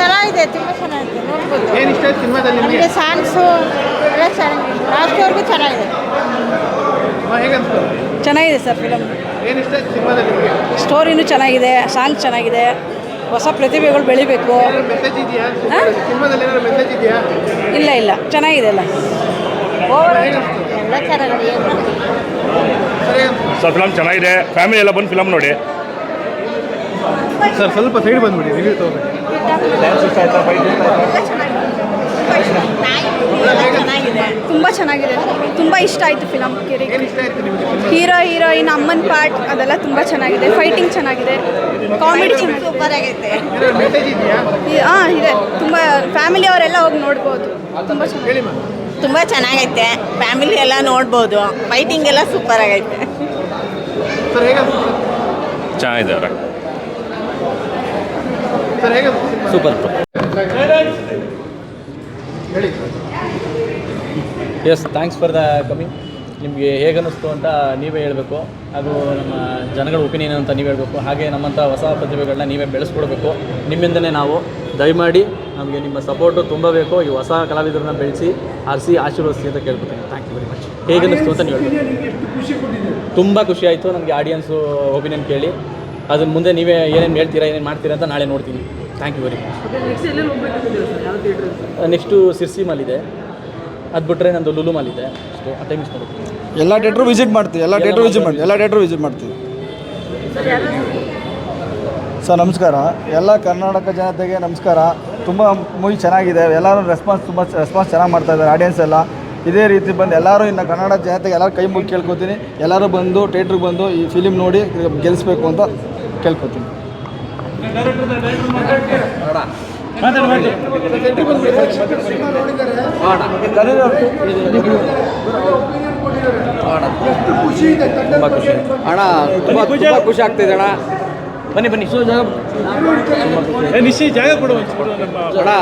ಚೆನ್ನಾಗಿದೆ, ತುಂಬ ಚೆನ್ನಾಗಿದೆ, ನೋಡ್ಬೋದು. ಏನು ಇಷ್ಟ ಆಯ್ತು ಸಿನಿಮಾದಲ್ಲಿ ನಿಮಗೆ? ನಮಗೆ ಸಾಂಗ್ಸು ಎಲ್ಲ ಚೆನ್ನಾಗಿದೆ, ಲಾಸ್ಟ್ವರೆಗೂ ಚೆನ್ನಾಗಿದೆ. ಹೇಗನ್ಸ್ತು? ಚೆನ್ನಾಗಿದೆ ಸರ್ ಫಿಲಮ್. ಏನು ಇಷ್ಟ ಆಯ್ತು ಸಿನಿಮಾದಲ್ಲಿ ನಿಮಗೆ? ಸ್ಟೋರಿನೂ ಚೆನ್ನಾಗಿದೆ, ಸಾಂಗ್ ಚೆನ್ನಾಗಿದೆ, ಹೊಸ ಪ್ರತಿಭೆಗಳು ಬೆಳಿಬೇಕು. ಮೆಸೇಜ್ ಇದೆಯಾ ಸಿನಿಮಾದಲ್ಲಿ? ಏನಾದ್ರು ಮೆಸೇಜ್ ಇದೆಯಾ? ಇಲ್ಲ ಚೆನ್ನಾಗಿದೆ ಎಲ್ಲ. ಎಲ್ಲ ಚೆನ್ನಾಗಿದೆ. ಸರ್ ಫಿಲಮ್ ಚೆನ್ನಾಗಿದೆ, ಫ್ಯಾಮಿಲಿ ಎಲ್ಲ ಬಂದು ಫಿಲಮ್ ನೋಡಿ. ಸರ್ ಸ್ವಲ್ಪ ಸೈಡ್ ಬಂದ್ಬಿಡಿ, ರಿವ್ಯೂ ತಗೋಬೇಕು. ತುಂಬ ಚೆನ್ನಾಗಿದೆ, ತುಂಬ ಇಷ್ಟ ಆಯಿತು ಫಿಲಮ್. ಏನು ಇಷ್ಟ ಆಯ್ತು ನಿಮಗೆ? ಹೀರೋಯಿನ್ ಅಮ್ಮನ ಪಾರ್ಟ್ ಅದೆಲ್ಲ ತುಂಬ ಚೆನ್ನಾಗಿದೆ, ಫೈಟಿಂಗ್ ಚೆನ್ನಾಗಿದೆ, ಕಾಮಿಡಿ ಸೂಪರ್ ಆಗೈತೆ. ಏನಾದ್ರು ಮೆಸೇಜ್ ಇದೆಯಾ? ಹಾಂ ಇದೆ. ತುಂಬ ಫ್ಯಾಮಿಲಿ ಅವರೆಲ್ಲ ಹೋಗಿ ನೋಡ್ಬೋದು. ತುಂಬ ಚೆನ್ನಾಗಿದೆ. ಹೇಳಿ ಮಾ. ತುಂಬ ಚೆನ್ನಾಗೈತೆ, ಫ್ಯಾಮಿಲಿ ಎಲ್ಲ ನೋಡ್ಬೋದು. ಫೈಟಿಂಗ್ ಎಲ್ಲ ಸೂಪರ್ ಆಗೈತೆ. ಸರ್ ಹೇಗನ್ಸ್ತು? ಚೆನ್ನಾಗಿದೆ ಅವರ ಸರ್ ಹೇಗನ್ಸ್ತು? ಸೂಪರ್. ಹೇಳಿ. Yes, thanks for the coming. ನಿಮಗೆ ಹೇಗನ್ನಿಸ್ತು ಅಂತ ನೀವೇ ಹೇಳಬೇಕು. ಅದು ನಮ್ಮ ಜನಗಳ ಒಪಿನಿಯನ್ ಅಂತ ನೀವೇ ಹೇಳಬೇಕು. ಹಾಗೆ ನಮ್ಮಂಥ ಹೊಸ ಪ್ರತಿಭೆಗಳನ್ನ ನೀವೇ ಬೆಳೆಸ್ಕೊಡ್ಬೇಕು. ನಿಮ್ಮಿಂದನೇ ನಾವು ದಯಮಾಡಿ ನಮಗೆ ನಿಮ್ಮ ಸಪೋರ್ಟು ತುಂಬ ಬೇಕು. ಈ ಹೊಸ ಕಲಾವಿದರನ್ನ ಬೆಳೆಸಿ ಆರಿಸಿ ಆಶೀರ್ವದಿಸಿ ಅಂತ ಕೇಳ್ಕೊತೀನಿ. Thank you very much. ಹೇಗನ್ನಿಸ್ತು ಅಂತ ನೀವು ಹೇಳ್ಬೇಕು. ತುಂಬ ಖುಷಿ ಆಯಿತು ನನಗೆ ಆಡಿಯನ್ಸು ಒಪಿನಿಯನ್ ಕೇಳಿ. ಅದನ್ನು ಮುಂದೆ ನೀವೇ ಏನೇನು ಹೇಳ್ತೀರಾ, ಏನೇನು ಮಾಡ್ತೀರಾ ಅಂತ ನಾಳೆ ನೋಡ್ತೀನಿ. Thank you very much. Next Sirsi ಮಾಲಿದೆ, ಅದು ಬಿಟ್ಟರೆ ನಂದು ಲುಲು ಮಾಲಿದೆ. ಅಷ್ಟು ಆ ಟೈಮ್ ಇಷ್ಟ ನೋಡ್ತೀನಿ. ಎಲ್ಲ ಥಿಯೇಟ್ರು ವಿಸಿಟ್ ಮಾಡ್ತೀವಿ, ಎಲ್ಲ ಥಿಯೇಟ್ರು ವಿಸಿಟ್ ಮಾಡ್ತೀವಿ. ಸರ್ ನಮಸ್ಕಾರ, ಎಲ್ಲ ಕರ್ನಾಟಕ ಜನತೆಗೆ ನಮಸ್ಕಾರ. ತುಂಬ ಮೂವಿ ಚೆನ್ನಾಗಿದೆ, ಎಲ್ಲರೂ ರೆಸ್ಪಾನ್ಸ್ ಚೆನ್ನಾಗಿ ಮಾಡ್ತಾಯಿದ್ದಾರೆ. ಆಡಿಯನ್ಸ್ ಎಲ್ಲ ಇದೇ ರೀತಿ ಬಂದು ಎಲ್ಲರೂ ಇನ್ನು ಕನ್ನಡ ಜನತೆಗೆ ಎಲ್ಲರೂ ಕೈ ಮುಗಿ ಕೇಳ್ಕೊತೀನಿ. ಎಲ್ಲರೂ ಬಂದು ಥಿಯೇಟ್ರಿಗೆ ಬಂದು ಈ ಫಿಲಿಮ್ ನೋಡಿ ಗೆಲ್ಲಿಸ್ಬೇಕು ಅಂತ ಕೇಳ್ಕೊತೀನಿ. ತುಂಬ ಖುಷಿ ಅಣ್ಣ, ತುಂಬ ಖುಷಿ ಆಗ್ತಿದೆ ಅಣ್ಣ. ಬನ್ನಿ ನಿಶ್ಚಯ ಜಾಗ ಕೊಡು ಅಣ್ಣ.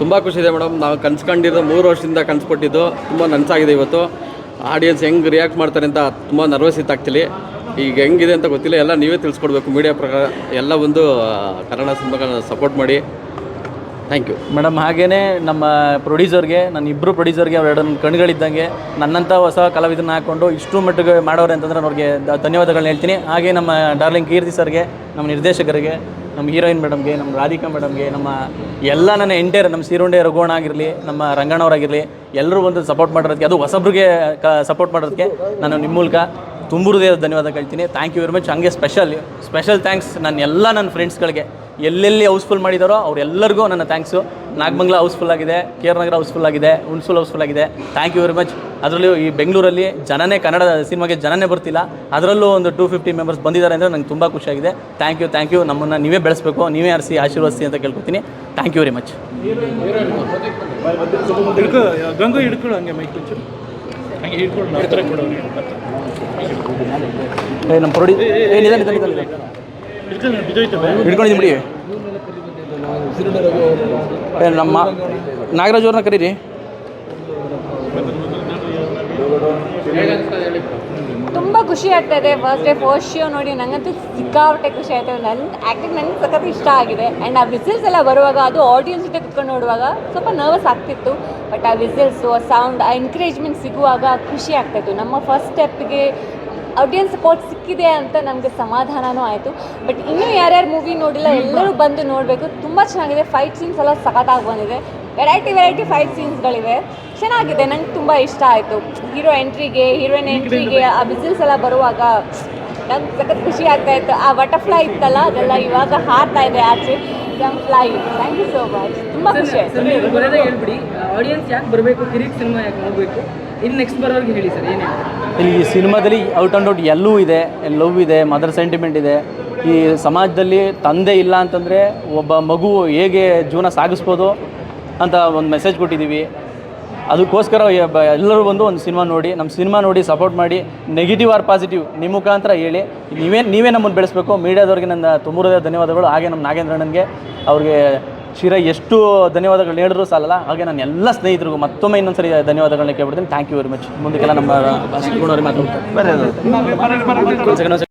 ತುಂಬ ಖುಷಿ ಇದೆ ಮೇಡಮ್. ನಾವು ಕನ್ಸ್ಕೊಂಡಿದ್ದು 3 ವರ್ಷದಿಂದ ಕನ್ಸ್ಕೊಟ್ಟಿದ್ದು ತುಂಬ ನನಸಾಗಿದೆ. ಇವತ್ತು ಆಡಿಯನ್ಸ್ ಹೆಂಗೆ ರಿಯಾಕ್ಟ್ ಮಾಡ್ತಾರೆ ಅಂತ ತುಂಬ ನರ್ವಸ್ ಇತ್ತು ಆ್ಯಕ್ಚುಲಿ. ಈಗ ಹೆಂಗಿದೆ ಅಂತ ಗೊತ್ತಿಲ್ಲ, ಎಲ್ಲ ನೀವೇ ತಿಳಿಸ್ಕೊಡ್ಬೇಕು. ಮೀಡಿಯಾ ಪ್ರಕಾರ ಎಲ್ಲ ಒಂದು ಕನ್ನಡ ಸಿನಿಮಾಗಳನ್ನ ಸಪೋರ್ಟ್ ಮಾಡಿ. Thank you madam. ಹಾಗೆಯೇ ನಮ್ಮ ಪ್ರೊಡ್ಯೂಸರ್ಗೆ, ನನ್ನ ಇಬ್ಬರು ಪ್ರೊಡ್ಯೂಸರ್ಗೆ ಅವರೆರಡು ಕಣ್ಗಳಿದ್ದಂಗೆ ನನ್ನಂಥ ಹೊಸ ಕಲಾವಿದನ್ನ ಹಾಕ್ಕೊಂಡು ಇಷ್ಟು ಮಟ್ಟಿಗೆ ಮಾಡೋರೆ ಅಂತಂದ್ರೆ ಅವ್ರಿಗೆ ಧನ್ಯವಾದಗಳನ್ನ ಹೇಳ್ತೀನಿ. ಹಾಗೆ ನಮ್ಮ ಡಾರ್ಲಿಂಗ್ ಕೀರ್ತಿ ಸರ್ಗೆ, ನಮ್ಮ ನಿರ್ದೇಶಕರಿಗೆ, ನಮ್ಮ ಹೀರೋಯಿನ್ ಮೇಡಮ್ಗೆ, ನಮ್ಮ ರಾಧಿಕಾ ಮೇಡಮ್ಗೆ, ನಮ್ಮ ಎಲ್ಲ ನನ್ನ ಎಂಟೈರ್ ನಮ್ಮ ಸೀರುಂಡೆ ರಘುವಣ ಆಗಿರಲಿ, ನಮ್ಮ ರಂಗಣ್ಣವರಾಗಿರಲಿ, ಎಲ್ಲರೂ ಒಂದು ಸಪೋರ್ಟ್ ಮಾಡೋದಕ್ಕೆ, ಅದು ಹೊಸಬ್ರಿಗೆ ಸಪೋರ್ಟ್ ಮಾಡೋದಕ್ಕೆ ನಾನು ನಿಮ್ಮ ಮೂಲಕ ತುಂಬ ಹೃದಯದ ಧನ್ಯವಾದ ಹೇಳ್ತೀನಿ. Thank you very much. ಹಂಗೆ ಸ್ಪೆಷಲ್ ಥ್ಯಾಂಕ್ಸ್ ನನ್ನ ಫ್ರೆಂಡ್ಸ್ಗಳಿಗೆ ಎಲ್ಲೆಲ್ಲಿ ಹೌಸ್ಫುಲ್ ಮಾಡಿದಾರೋ ಅವರೆಲ್ಲರಿಗೂ ನನ್ನ ಥ್ಯಾಂಕ್ಸು. ನಾಗಮಂಗಲ ಹೌಸ್ಫುಲ್ ಆಗಿದೆ, ಕೆ ಆರ್ ನಗರ ಹೌಸ್ಫುಲ್ ಆಗಿದೆ, ಹುಣಸೂರು ಹೌಸ್ಫುಲ್ ಆಗಿದೆ. Thank you very much. ಅದರಲ್ಲೂ ಈ ಬೆಂಗಳೂರಲ್ಲಿ ಜನನೇ ಕನ್ನಡ ಸಿನಿಮಾಗೆ ಜನನೇ ಬರ್ತಿಲ್ಲ, ಅದರಲ್ಲೂ ಒಂದು 250 ಮೆಂಬರ್ಸ್ ಬಂದಿದ್ದಾರೆ ಅಂದರೆ ನಂಗೆ ತುಂಬ ಖುಷಿಯಾಗಿದೆ. Thank you. ನಮ್ಮನ್ನು ನೀವೇ ಬೆಳೆಸಬೇಕು, ನೀವೇ ಆರಿಸಿ ಆಶೀರ್ವದಿಸಿ ಅಂತ ಕೇಳ್ಕೊತೀನಿ. Thank you very much. ಗಂಗು ಹಿಡ್ಕೊಳ್ಳೋ ಹಂಗೆ ಮೈಕ್ ಹಂಗೆ ಹಿಡ್ಕೊಂಡು ನಮ್ಮ ಹಿಡ್ಕೊಂಡಿದ್ದೀನಿ ಬಿಡಿ. ನಮ್ಮ ನಾಗರಾಜ್ ಅವ್ರನ್ನ ಕರೀರಿ. ತುಂಬ ಖುಷಿ ಆಗ್ತಾ ಇದೆ. ಫಸ್ಟ್ ಶೋ ನೋಡಿ ನನಗಂತೂ ಸಿಕ್ಕಾಪಟ್ಟೆ ಖುಷಿ ಆಯಿತು. ನನ್ನ ಆ್ಯಕ್ಟಿಂಗ್ ನನಗೆ ಸಖತ್ ಇಷ್ಟ ಆಗಿದೆ. ಆ್ಯಂಡ್ ಆ ವಿಸಿಲ್ಸ್ ಎಲ್ಲ ಬರುವಾಗ, ಅದು ಆಡಿಯನ್ಸ್ ಜೊತೆ ಕುತ್ಕೊಂಡು ನೋಡುವಾಗ ಸ್ವಲ್ಪ ನರ್ವಸ್ ಆಗ್ತಿತ್ತು. ಬಟ್ ಆ ವಿಸಿಲ್ಸು, ಆ ಸೌಂಡ್, ಆ ಎನ್ಕರೇಜ್ಮೆಂಟ್ ಸಿಗುವಾಗ ಖುಷಿ ಆಗ್ತಾಯಿತ್ತು. ನಮ್ಮ ಫಸ್ಟ್ ಸ್ಟೆಪ್ಗೆ ಆಡಿಯನ್ಸ್ ಸಪೋರ್ಟ್ ಸಿಕ್ಕಿದೆ ಅಂತ ನಮಗೆ ಸಮಾಧಾನವೂ ಆಯಿತು. ಬಟ್ ಇನ್ನೂ ಯಾರ್ಯಾರು ಮೂವಿ ನೋಡಿಲ್ಲ ಎಲ್ಲರೂ ಬಂದು ನೋಡಬೇಕು. ತುಂಬ ಚೆನ್ನಾಗಿದೆ. ಫೈಟ್ ಸೀನ್ಸ್ ಎಲ್ಲ ಸಖತ್ತಾಗಿ ಬಂದಿದೆ. ವೆರೈಟಿ ಫೈಟ್ ಸೀನ್ಸ್ಗಳಿವೆ. ಚೆನ್ನಾಗಿದೆ, ನಂಗೆ ತುಂಬ ಇಷ್ಟ ಆಯಿತು. ಹೀರೋಯಿನ್ ಎಂಟ್ರಿಗೆ ಆ ವಿಸಿಲ್ಸ್ ಎಲ್ಲ ಬರುವಾಗ ನಂಗೆ ಸಖತ್ ಖುಷಿ ಆಗ್ತಾಯಿತ್ತು. ಆ ಬಟರ್ಫ್ಲೈ ಇತ್ತಲ್ಲ, ಅದೆಲ್ಲ ಇವಾಗ ಹಾರ್ತಾ ಇದೆ ಆಚೆ. Fly. Thank you so much. ತುಂಬ ಖುಷಿ ಆಯಿತು. ಹೇಳ್ಬಿಡಿ, ಆಡಿಯನ್ಸ್ ಯಾಕೆ ಬರಬೇಕು, ಕಿರಿಕ್ ಸಿನಿಮಾ ಯಾಕೆ ನೋಡಬೇಕು, ಇನ್ನು ನೆಕ್ಸ್ಟ್ ಬರೋರಿಗೆ ಹೇಳಿ ಸರ್. ಏನೇ ಈ ಸಿನಿಮಾದಲ್ಲಿ ಔಟ್ ಆ್ಯಂಡ್ ಔಟ್ ಎಲ್ಲವೂ ಇದೆ. ಲವ್ ಇದೆ, ಮದರ್ ಸೆಂಟಿಮೆಂಟ್ ಇದೆ. ಈ ಸಮಾಜದಲ್ಲಿ ತಂದೆ ಇಲ್ಲ ಅಂತಂದರೆ ಒಬ್ಬ ಮಗು ಹೇಗೆ ಜೀವನ ಸಾಗಿಸ್ಬೋದು ಅಂತ ಒಂದು ಮೆಸೇಜ್ ಕೊಟ್ಟಿದ್ದೀವಿ. ಅದಕ್ಕೋಸ್ಕರ ಎಲ್ಲರೂ ಬಂದು ಒಂದು ಸಿನಿಮಾ ನೋಡಿ, ನಮ್ಮ ಸಿನಿಮಾ ನೋಡಿ ಸಪೋರ್ಟ್ ಮಾಡಿ. ನೆಗೆಟಿವ್ ಆರ್ ಪಾಸಿಟಿವ್ ನಿಮ್ಮ ಮುಖಾಂತರ ಹೇಳಿ. ನೀವೇ ನಮ್ಮನ್ನು ಬೆಳೆಸಬೇಕು. ಮೀಡಿಯಾದವ್ರಿಗೆ ನನ್ನ ತುಂಬ ಹೃದಯದ ಧನ್ಯವಾದಗಳು. ಹಾಗೆ ನಮ್ಮ ನಾಗೇಂದ್ರಣ್ಣನಿಗೆ, ಅವ್ರಿಗೆ ಶಿರಾ ಎಷ್ಟು ಧನ್ಯವಾದಗಳು ಹೇಳಿದ್ರು ಸಾಲಲ್ಲ. ಹಾಗೆ ನಾನು ಎಲ್ಲ ಸ್ನೇಹಿತರಿಗೂ ಮತ್ತೊಮ್ಮೆ ಇನ್ನೊಂದ್ಸರಿ ಧನ್ಯವಾದಗಳನ್ನ ಕೇಳ್ಬಿಡ್ತೀನಿ. Thank you very much. ಮುಂದಕ್ಕೆಲ್ಲ ನಮ್ಮ ಮಾತಾಡ್ತಾರೆ.